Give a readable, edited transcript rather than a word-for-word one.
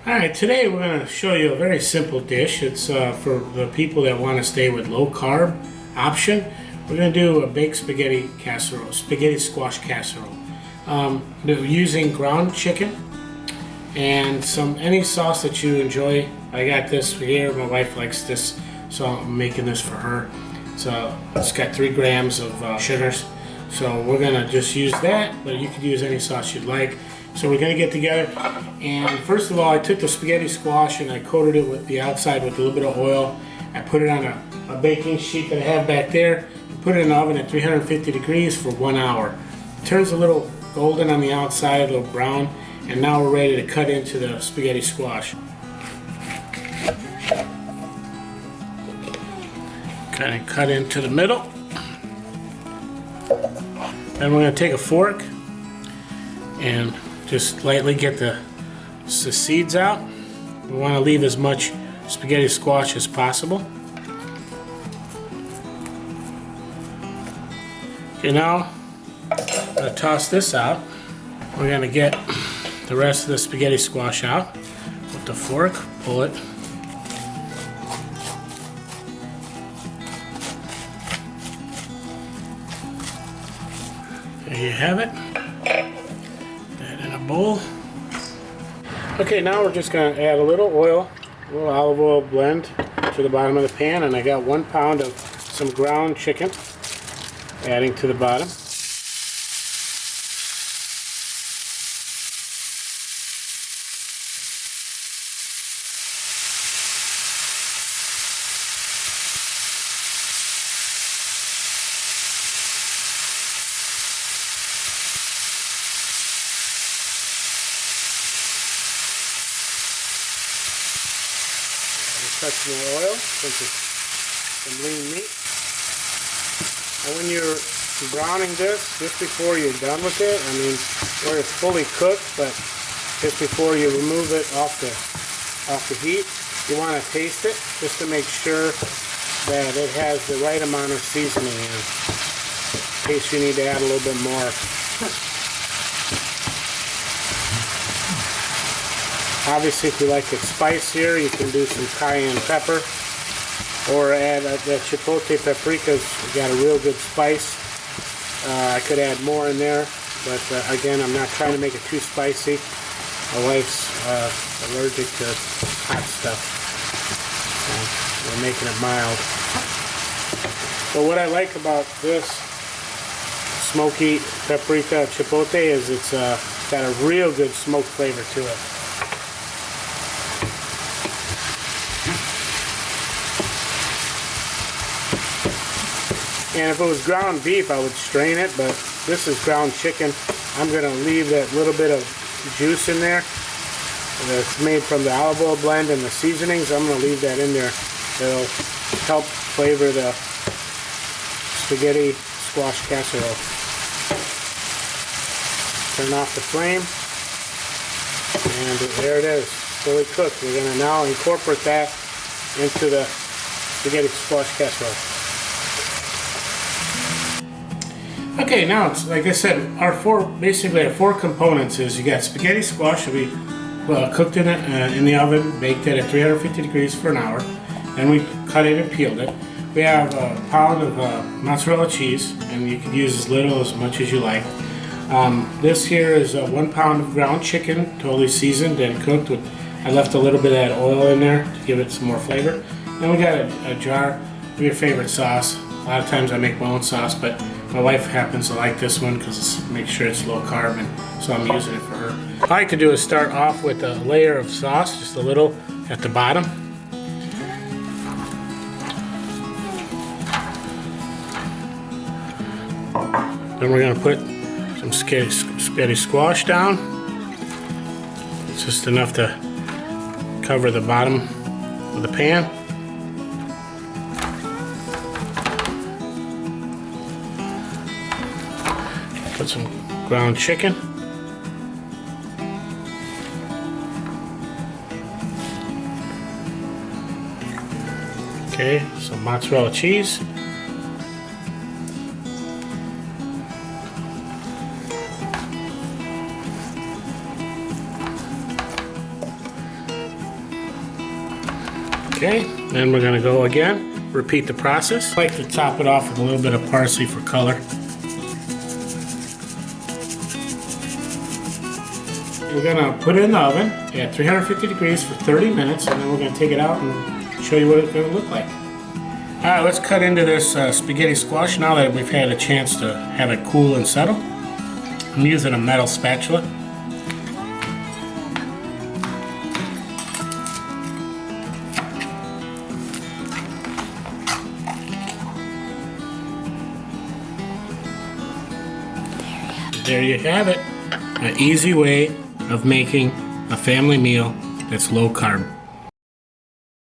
Alright, today we're going to show you a very simple dish. It's for the people that want to stay with low carb option. We're going to do a baked spaghetti casserole, spaghetti squash casserole. Using ground chicken and any sauce that you enjoy. I got this here, my wife likes this, so I'm making this for her. So it's got 3 grams of sugars. So we're going to just use that, but you could use any sauce you'd like. So we're going to get together, and first of all, I took the spaghetti squash and I coated it with the outside with a little bit of oil. I put it on a baking sheet that I have back there, and put it in the oven at 350 degrees for 1 hour. It turns a little golden on the outside, a little brown, and now we're ready to cut into the spaghetti squash. Kind of cut into the middle. Then we're going to take a fork and just lightly get the seeds out. We want to leave as much spaghetti squash as possible. Okay, now I'm going to toss this out. We're going to get the rest of the spaghetti squash out with the fork. Pull it. There you have it. Bowl. Okay, now we're just going to add a little oil, a little olive oil blend to the bottom of the pan, and I got 1 pound of some ground chicken adding to the bottom. Touch more oil, since it's some lean meat. And when you're browning this, just before you're done with it, I mean, where it's fully cooked, but just before you remove it off the heat, you want to taste it just to make sure that it has the right amount of seasoning in case you need to add a little bit more. Obviously, if you like it spicier, you can do some cayenne pepper or add that chipotle paprika's got a real good spice. I could add more in there, but again, I'm not trying to make it too spicy. My wife's allergic to hot stuff, so we're making it mild. But what I like about this smoky paprika chipotle is it's got a real good smoke flavor to it. And if it was ground beef, I would strain it, but this is ground chicken. I'm going to leave that little bit of juice in there. It's made from the olive oil blend and the seasonings. I'm going to leave that in there. It'll help flavor the spaghetti squash casserole. Turn off the flame. And there it is, fully cooked. We're going to now incorporate that into the spaghetti squash casserole. Okay, now it's like I said, our four components is you got spaghetti squash. We cooked in the oven, baked it at 350 degrees for an hour. Then we cut it and peeled it. We have a pound of mozzarella cheese, and you can use as little as much as you like. This here is 1 pound of ground chicken, totally seasoned and cooked. I left a little bit of that oil in there to give it some more flavor. Then we got a jar of your favorite sauce. A lot of times I make my own sauce, but my wife happens to like this one because it makes sure it's low carb, and so I'm using it for her. What I like to do is start off with a layer of sauce, just a little at the bottom. Then we're going to put some spaghetti squash down. It's just enough to cover the bottom of the pan. Put some ground chicken. Okay, some mozzarella cheese. Okay, then we're gonna go again, repeat the process. I like to top it off with a little bit of parsley for color. We're gonna put it in the oven at 350 degrees for 30 minutes, and then we're gonna take it out and show you what it's gonna look like. All right, let's cut into this spaghetti squash now that we've had a chance to have it cool and settle. I'm using a metal spatula. There you have it, an easy way of making a family meal that's low carb.